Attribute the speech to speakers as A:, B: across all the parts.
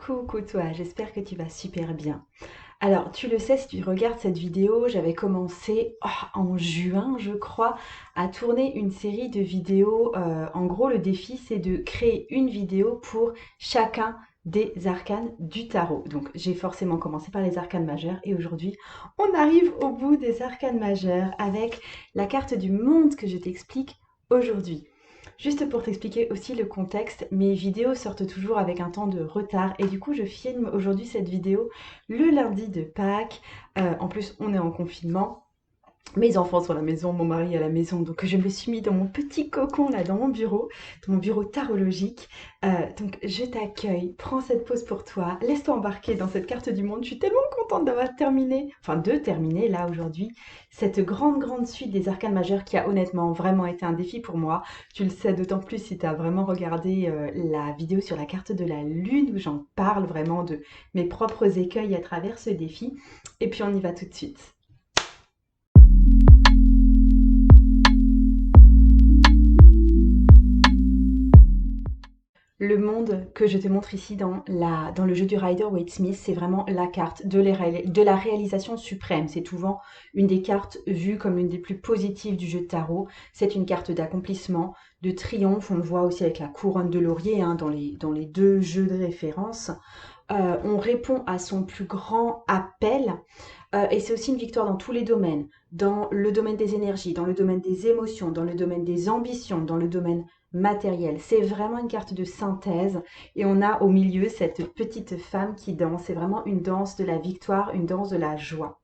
A: Coucou toi, j'espère que tu vas super bien. Alors, tu le sais, si tu regardes cette vidéo, j'avais commencé en juin, je crois, à tourner une série de vidéos. En gros, le défi, c'est de créer une vidéo pour chacun des arcanes du tarot. Donc, j'ai forcément commencé par les arcanes majeures et aujourd'hui, on arrive au bout des arcanes majeures avec la carte du monde que je t'explique aujourd'hui. Juste pour t'expliquer aussi le contexte, mes vidéos sortent toujours avec un temps de retard et du coup je filme aujourd'hui cette vidéo le lundi de Pâques. En plus on est en confinement. Mes enfants sont à la maison, mon mari est à la maison, donc je me suis mis dans mon petit cocon là, dans mon bureau tarologique. Donc je t'accueille, prends cette pause pour toi, laisse-toi embarquer dans cette carte du monde. Je suis tellement contente d'avoir terminé, enfin de terminer là aujourd'hui, cette grande suite des arcanes majeures qui a honnêtement vraiment été un défi pour moi. Tu le sais d'autant plus si tu as vraiment regardé la vidéo sur la carte de la lune où j'en parle vraiment de mes propres écueils à travers ce défi. Et puis on y va tout de suite. Le monde que je te montre ici dans le jeu du Rider-Waite-Smith, c'est vraiment la carte de la réalisation suprême. C'est souvent une des cartes vues comme l'une des plus positives du jeu de tarot. C'est une carte d'accomplissement, de triomphe. On le voit aussi avec la couronne de laurier hein, dans les deux jeux de référence. On répond à son plus grand appel. Et c'est aussi une victoire dans tous les domaines, dans le domaine des énergies, dans le domaine des émotions, dans le domaine des ambitions, dans le domaine matériel. C'est vraiment une carte de synthèse et on a au milieu cette petite femme qui danse. C'est vraiment une danse de la victoire, une danse de la joie.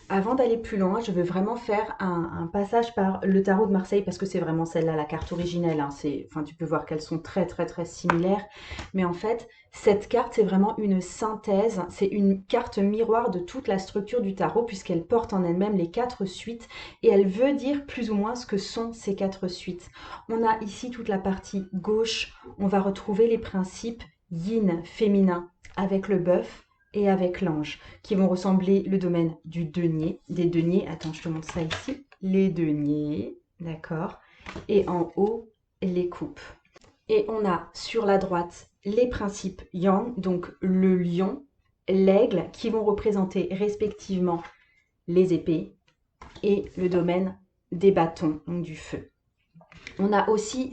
A: Avant d'aller plus loin, je veux vraiment faire un passage par le tarot de Marseille parce que c'est vraiment celle-là, la carte originelle. Hein. Enfin, tu peux voir qu'elles sont très similaires. Mais en fait, cette carte, c'est vraiment une synthèse. C'est une carte miroir de toute la structure du tarot puisqu'elle porte en elle-même les 4 suites et elle veut dire plus ou moins ce que sont ces 4 suites. On a ici toute la partie gauche. On va retrouver les principes yin, féminin, avec le bœuf et avec l'ange, qui vont ressembler le domaine du denier, des deniers. Attends, je te montre ça ici. Les deniers, d'accord. Et en haut, les coupes. Et on a sur la droite les principes yang, donc le lion, l'aigle, qui vont représenter respectivement les épées et le domaine des bâtons, donc du feu. On a aussi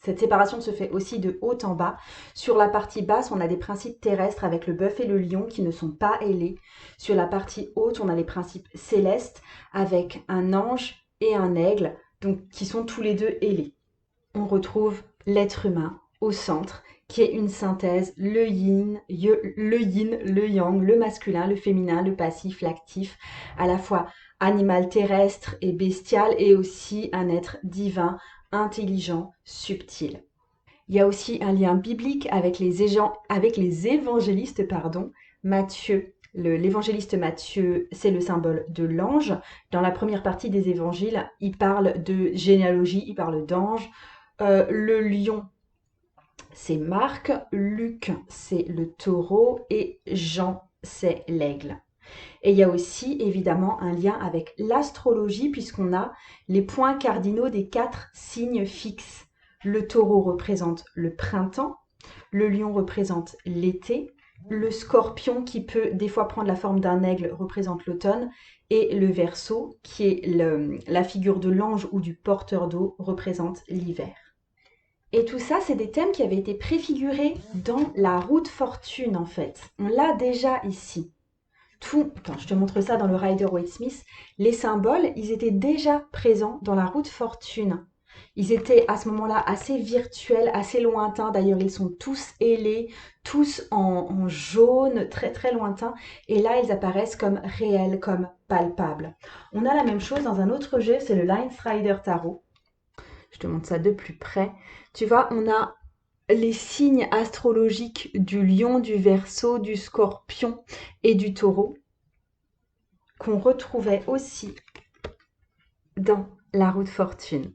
A: cette séparation se fait aussi de haut en bas. Sur la partie basse, on a des principes terrestres avec le bœuf et le lion qui ne sont pas ailés. Sur la partie haute, on a les principes célestes avec un ange et un aigle, donc qui sont tous les deux ailés. On retrouve l'être humain au centre, qui est une synthèse, le yin, le yang, le masculin, le féminin, le passif, l'actif, à la fois animal terrestre et bestial, et aussi un être divin, intelligent, subtil. Il y a aussi un lien biblique avec les évangélistes, pardon. Matthieu, l'évangéliste Matthieu, c'est le symbole de l'ange. Dans la première partie des évangiles, il parle de généalogie, il parle d'ange. Le lion, c'est Marc, Luc, c'est le taureau et Jean, c'est l'aigle. Et il y a aussi évidemment un lien avec l'astrologie puisqu'on a les points cardinaux des 4 signes fixes. Le taureau représente le printemps, le lion représente l'été, le scorpion qui peut des fois prendre la forme d'un aigle représente l'automne et le Verseau qui est la figure de l'ange ou du porteur d'eau représente l'hiver. Et tout ça, c'est des thèmes qui avaient été préfigurés dans la roue de fortune en fait. On l'a déjà ici. Attends, je te montre ça dans le Rider-Waite-Smith, les symboles, ils étaient déjà présents dans la roue de fortune. Ils étaient à ce moment-là assez virtuels, assez lointains. D'ailleurs, ils sont tous ailés, tous en jaune, très lointains. Et là, ils apparaissent comme réels, comme palpables. On a la même chose dans un autre jeu, c'est le Lines Rider Tarot. Je te montre ça de plus près. Tu vois, on a les signes astrologiques du lion, du Verseau, du scorpion et du taureau qu'on retrouvait aussi dans la roue de fortune.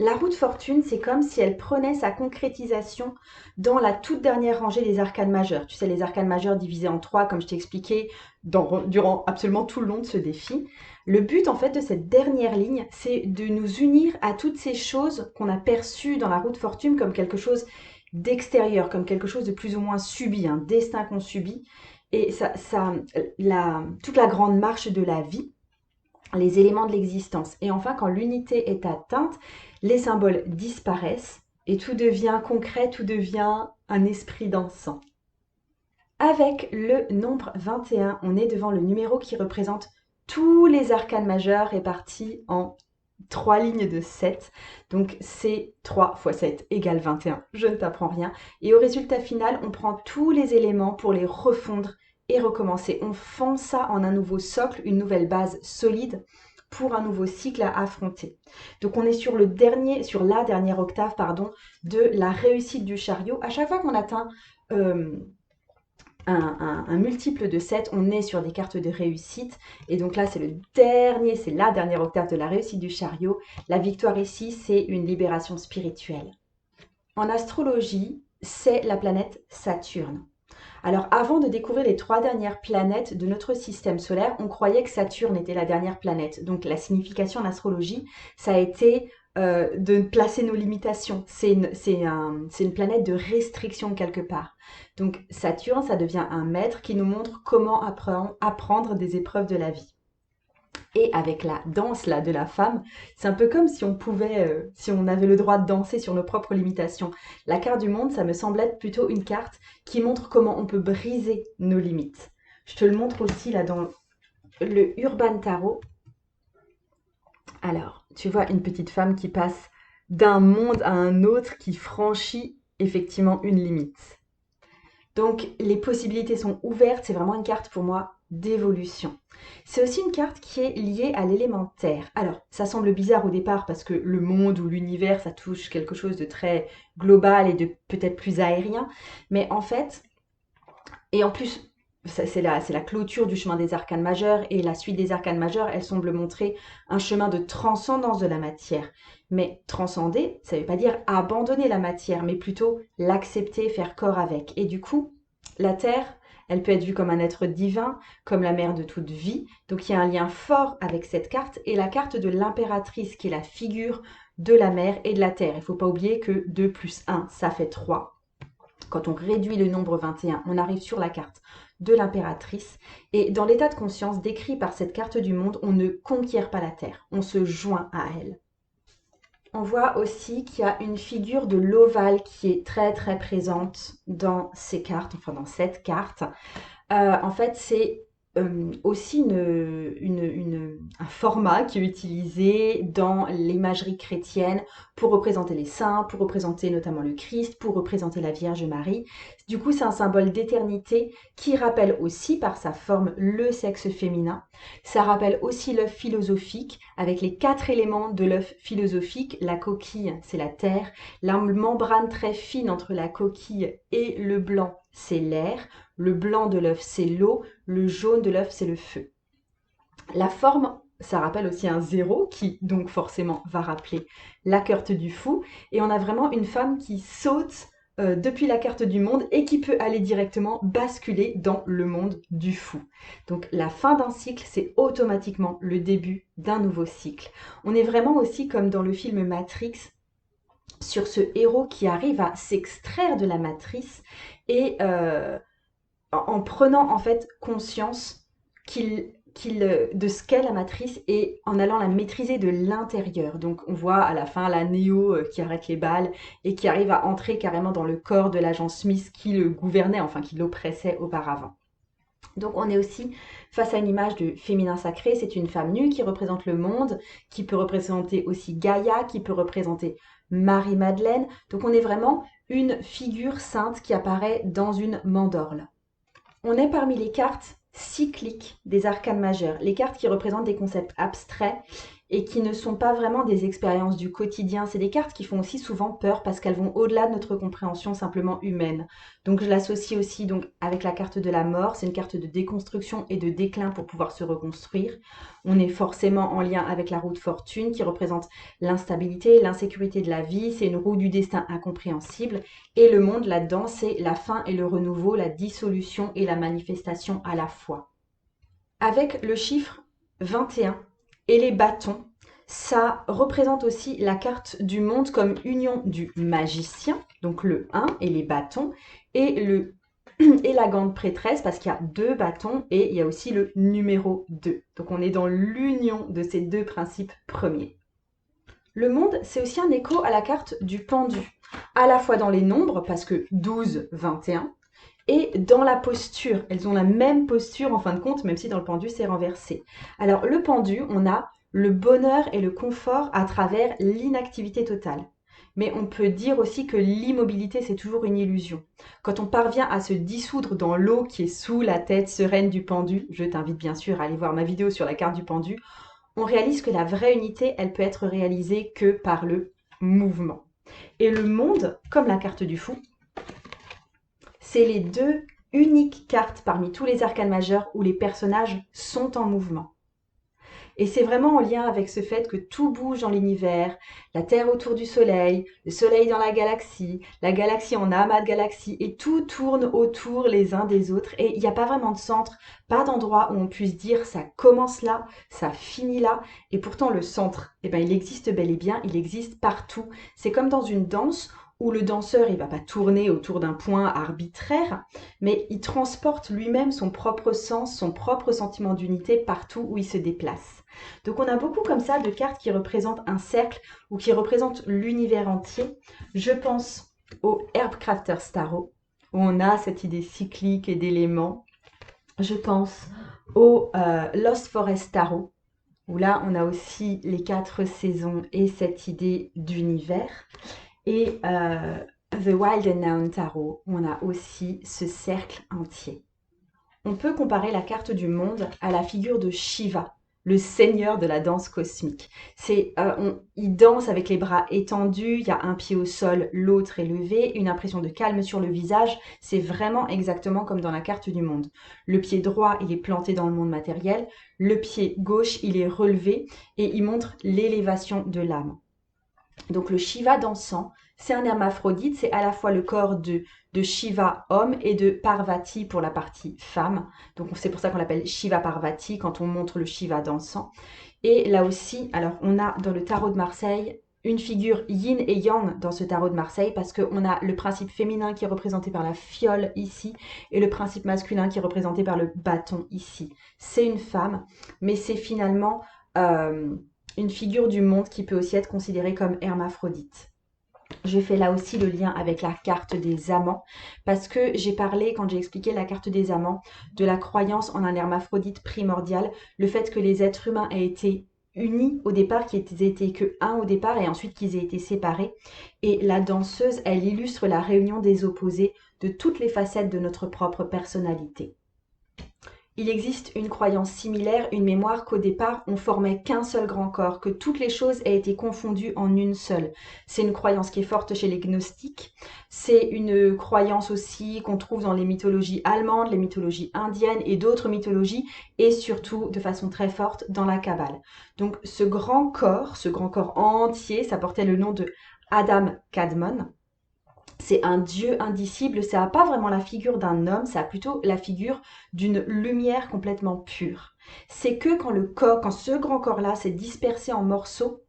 A: La roue de fortune, c'est comme si elle prenait sa concrétisation dans la toute dernière rangée des arcanes majeures. Tu sais, les arcanes majeures divisées en 3, comme je t'ai expliqué durant absolument tout le long de ce défi. Le but, en fait, de cette dernière ligne, c'est de nous unir à toutes ces choses qu'on a perçues dans la roue de fortune comme quelque chose d'extérieur, comme quelque chose de plus ou moins subi, un destin qu'on subit. Et toute la grande marche de la vie, les éléments de l'existence. Et enfin, quand l'unité est atteinte, les symboles disparaissent et tout devient concret, tout devient un esprit dansant. Avec le nombre 21, on est devant le numéro qui représente tous les arcanes majeurs répartis en 3 lignes de 7. Donc c'est 3 fois 7 égale 21. Je ne t'apprends rien. Et au résultat final, on prend tous les éléments pour les refondre et recommencer. On fond ça en un nouveau socle, une nouvelle base solide pour un nouveau cycle à affronter. Donc on est sur la dernière octave, de la réussite du chariot. À chaque fois qu'on atteint un multiple de 7, on est sur des cartes de réussite. Et donc là, c'est la dernière octave de la réussite du chariot. La victoire ici, c'est une libération spirituelle. En astrologie, c'est la planète Saturne. Alors, avant de découvrir les 3 dernières planètes de notre système solaire, on croyait que Saturne était la dernière planète. Donc, la signification en astrologie, ça a été de placer nos limitations. C'est une planète de restriction quelque part. Donc, Saturne, ça devient un maître qui nous montre comment apprendre des épreuves de la vie. Et avec la danse là de la femme, c'est un peu comme si si on avait le droit de danser sur nos propres limitations. La carte du monde, ça me semble être plutôt une carte qui montre comment on peut briser nos limites. Je te le montre aussi là dans le Urban Tarot. Alors, tu vois une petite femme qui passe d'un monde à un autre, qui franchit effectivement une limite. Donc, les possibilités sont ouvertes. C'est vraiment une carte pour moi d'évolution. C'est aussi une carte qui est liée à l'élémentaire. Alors, ça semble bizarre au départ parce que le monde ou l'univers, ça touche quelque chose de très global et de peut-être plus aérien. Mais en fait, et en plus, c'est la clôture du chemin des arcanes majeurs et la suite des arcanes majeurs, elle semble montrer un chemin de transcendance de la matière. Mais transcender, ça ne veut pas dire abandonner la matière, mais plutôt l'accepter, faire corps avec. Et du coup, la Terre, elle peut être vue comme un être divin, comme la mère de toute vie. Donc il y a un lien fort avec cette carte et la carte de l'impératrice qui est la figure de la mer et de la Terre. Il ne faut pas oublier que 2 plus 1, ça fait 3. Quand on réduit le nombre 21, on arrive sur la carte de l'impératrice. Et dans l'état de conscience décrit par cette carte du monde, on ne conquiert pas la Terre, on se joint à elle. On voit aussi qu'il y a une figure de l'ovale qui est très très présente dans ces cartes, enfin dans cette carte. En fait, c'est aussi un format qui est utilisé dans l'imagerie chrétienne pour représenter les saints, pour représenter notamment le Christ, pour représenter la Vierge Marie. Du coup, c'est un symbole d'éternité qui rappelle aussi par sa forme le sexe féminin. Ça rappelle aussi l'œuf philosophique avec les 4 éléments de l'œuf philosophique. La coquille, c'est la terre. La membrane très fine entre la coquille et le blanc, c'est l'air. Le blanc de l'œuf, c'est l'eau. Le jaune de l'œuf, c'est le feu. La forme, ça rappelle aussi un 0 qui, donc forcément, va rappeler la carte du fou. Et on a vraiment une femme qui saute depuis la carte du monde et qui peut aller directement basculer dans le monde du fou. Donc la fin d'un cycle, c'est automatiquement le début d'un nouveau cycle. On est vraiment aussi comme dans le film Matrix, sur ce héros qui arrive à s'extraire de la matrice et en prenant en fait conscience de ce qu'est la matrice et en allant la maîtriser de l'intérieur. Donc on voit à la fin la Néo qui arrête les balles et qui arrive à entrer carrément dans le corps de l'agent Smith qui le gouvernait, enfin qui l'oppressait auparavant. Donc on est aussi face à une image de féminin sacré, c'est une femme nue qui représente le monde, qui peut représenter aussi Gaïa, qui peut représenter Marie-Madeleine. Donc on est vraiment une figure sainte qui apparaît dans une mandorle. On est parmi les cartes cycliques des arcanes majeures, les cartes qui représentent des concepts abstraits et qui ne sont pas vraiment des expériences du quotidien. C'est des cartes qui font aussi souvent peur parce qu'elles vont au-delà de notre compréhension simplement humaine. Donc je l'associe aussi avec la carte de la mort. C'est une carte de déconstruction et de déclin pour pouvoir se reconstruire. On est forcément en lien avec la roue de fortune qui représente l'instabilité, l'insécurité de la vie. C'est une roue du destin incompréhensible. Et le monde là-dedans, c'est la fin et le renouveau, la dissolution et la manifestation à la fois. Avec le chiffre 21, et les bâtons, Ça représente aussi la carte du monde comme union du magicien, donc le 1 et les bâtons, et, et la grande prêtresse, parce qu'il y a 2 bâtons, et il y a aussi le numéro 2. Donc on est dans l'union de ces 2 principes premiers. Le monde, c'est aussi un écho à la carte du pendu, à la fois dans les nombres, parce que 12, 21, et dans la posture. Elles ont la même posture en fin de compte, même si dans le pendu, c'est renversé. Alors, le pendu, on a le bonheur et le confort à travers l'inactivité totale. Mais on peut dire aussi que l'immobilité, c'est toujours une illusion. Quand on parvient à se dissoudre dans l'eau qui est sous la tête sereine du pendu, je t'invite bien sûr à aller voir ma vidéo sur la carte du pendu, on réalise que la vraie unité, elle peut être réalisée que par le mouvement. Et le monde, comme la carte du fou, c'est les 2 uniques cartes parmi tous les arcanes majeurs où les personnages sont en mouvement. Et c'est vraiment en lien avec ce fait que tout bouge dans l'univers, la Terre autour du Soleil, le Soleil dans la galaxie en amas de galaxies, et tout tourne autour les uns des autres. Et il n'y a pas vraiment de centre, pas d'endroit où on puisse dire ça commence là, ça finit là. Et pourtant le centre, eh ben, il existe bel et bien, il existe partout. C'est comme dans une danse où le danseur, il va pas tourner autour d'un point arbitraire, mais il transporte lui-même son propre sens, son propre sentiment d'unité partout où il se déplace. Donc on a beaucoup comme ça de cartes qui représentent un cercle ou qui représentent l'univers entier. Je pense au Herbcrafter's Tarot, où on a cette idée cyclique et d'éléments. Je pense au Lost Forest Tarot, où là on a aussi les 4 saisons et cette idée d'univers. Et The Wild and Noun Tarot, où on a aussi ce cercle entier. On peut comparer la carte du monde à la figure de Shiva, le seigneur de la danse cosmique. Il danse avec les bras étendus, il y a un pied au sol, l'autre est levé, une impression de calme sur le visage. C'est vraiment exactement comme dans la carte du monde. Le pied droit, il est planté dans le monde matériel, le pied gauche, il est relevé et il montre l'élévation de l'âme. Donc le Shiva dansant, c'est un hermaphrodite, c'est à la fois le corps de Shiva homme et de Parvati pour la partie femme. Donc c'est pour ça qu'on l'appelle Shiva Parvati quand on montre le Shiva dansant. Et là aussi, alors on a dans le tarot de Marseille une figure yin et yang dans ce tarot de Marseille parce qu'on a le principe féminin qui est représenté par la fiole ici et le principe masculin qui est représenté par le bâton ici. C'est une femme, mais c'est finalement une figure du monde qui peut aussi être considérée comme hermaphrodite. Je fais là aussi le lien avec la carte des amants parce que j'ai parlé, quand j'ai expliqué la carte des amants, de la croyance en un hermaphrodite primordial, le fait que les êtres humains aient été unis au départ, qu'ils étaient que un au départ et ensuite qu'ils aient été séparés. Et la danseuse, elle illustre la réunion des opposés de toutes les facettes de notre propre personnalité. Il existe une croyance similaire, une mémoire qu'au départ, on formait qu'un seul grand corps, que toutes les choses aient été confondues en une seule. C'est une croyance qui est forte chez les gnostiques. C'est une croyance aussi qu'on trouve dans les mythologies allemandes, les mythologies indiennes et d'autres mythologies, et surtout de façon très forte dans la Kabbale. Donc ce grand corps entier, ça portait le nom de Adam Kadmon. C'est un dieu indicible, ça n'a pas vraiment la figure d'un homme, ça a plutôt la figure d'une lumière complètement pure. C'est que quand ce grand corps-là s'est dispersé en morceaux,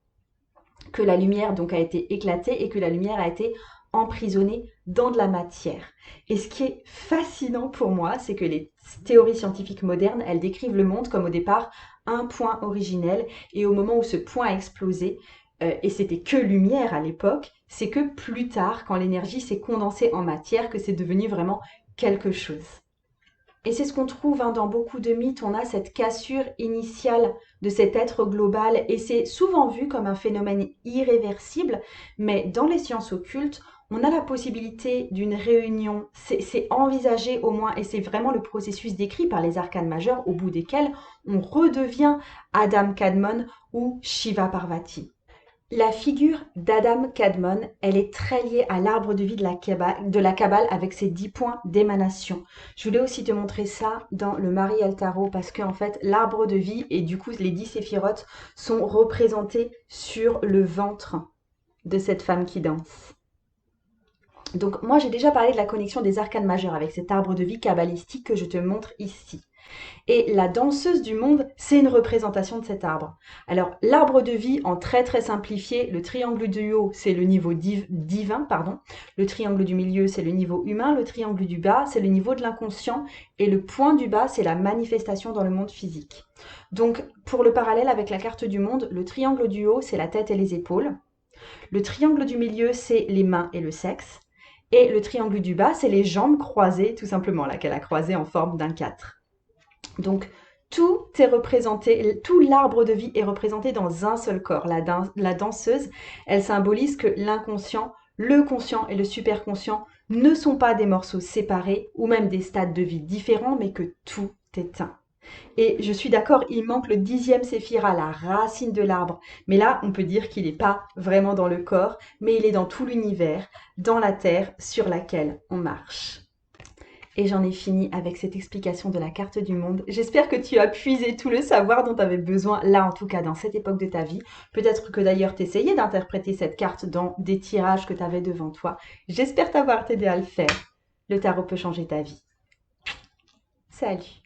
A: que la lumière donc a été éclatée et que la lumière a été emprisonnée dans de la matière. Et ce qui est fascinant pour moi, c'est que les théories scientifiques modernes, elles décrivent le monde comme au départ un point originel, et au moment où ce point a explosé, et c'était que lumière à l'époque, c'est que plus tard, quand l'énergie s'est condensée en matière, que c'est devenu vraiment quelque chose. Et c'est ce qu'on trouve dans beaucoup de mythes, on a cette cassure initiale de cet être global, et c'est souvent vu comme un phénomène irréversible, mais dans les sciences occultes, on a la possibilité d'une réunion, c'est envisagé au moins, et c'est vraiment le processus décrit par les arcanes majeures, au bout desquels on redevient Adam Kadmon ou Shiva Parvati. La figure d'Adam Kadmon, elle est très liée à l'arbre de vie de la Kabbale avec ses 10 points d'émanation. Je voulais aussi te montrer ça dans le Marial Tarot parce qu'en fait, l'arbre de vie et du coup les 10 séphirotes sont représentés sur le ventre de cette femme qui danse. Donc moi j'ai déjà parlé de la connexion des arcanes majeures avec cet arbre de vie kabbalistique que je te montre ici. Et la danseuse du monde, c'est une représentation de cet arbre. Alors, l'arbre de vie, en très très simplifié, le triangle du haut, c'est le niveau divin, pardon. Le triangle du milieu, c'est le niveau humain. Le triangle du bas, c'est le niveau de l'inconscient. Et le point du bas, c'est la manifestation dans le monde physique. Donc, pour le parallèle avec la carte du monde, le triangle du haut, c'est la tête et les épaules. Le triangle du milieu, c'est les mains et le sexe. Et le triangle du bas, c'est les jambes croisées, tout simplement, là, qu'elle a croisées en forme d'un 4. Donc, tout est représenté, tout l'arbre de vie est représenté dans un seul corps. La danseuse, elle symbolise que l'inconscient, le conscient et le superconscient ne sont pas des morceaux séparés ou même des stades de vie différents, mais que tout est un. Et je suis d'accord, il manque le 10e séphira, la racine de l'arbre. Mais là, on peut dire qu'il n'est pas vraiment dans le corps, mais il est dans tout l'univers, dans la terre sur laquelle on marche. Et j'en ai fini avec cette explication de la carte du monde. J'espère que tu as puisé tout le savoir dont tu avais besoin, là en tout cas dans cette époque de ta vie. Peut-être que d'ailleurs tu essayais d'interpréter cette carte dans des tirages que tu avais devant toi. J'espère t'avoir aidé à le faire. Le tarot peut changer ta vie. Salut!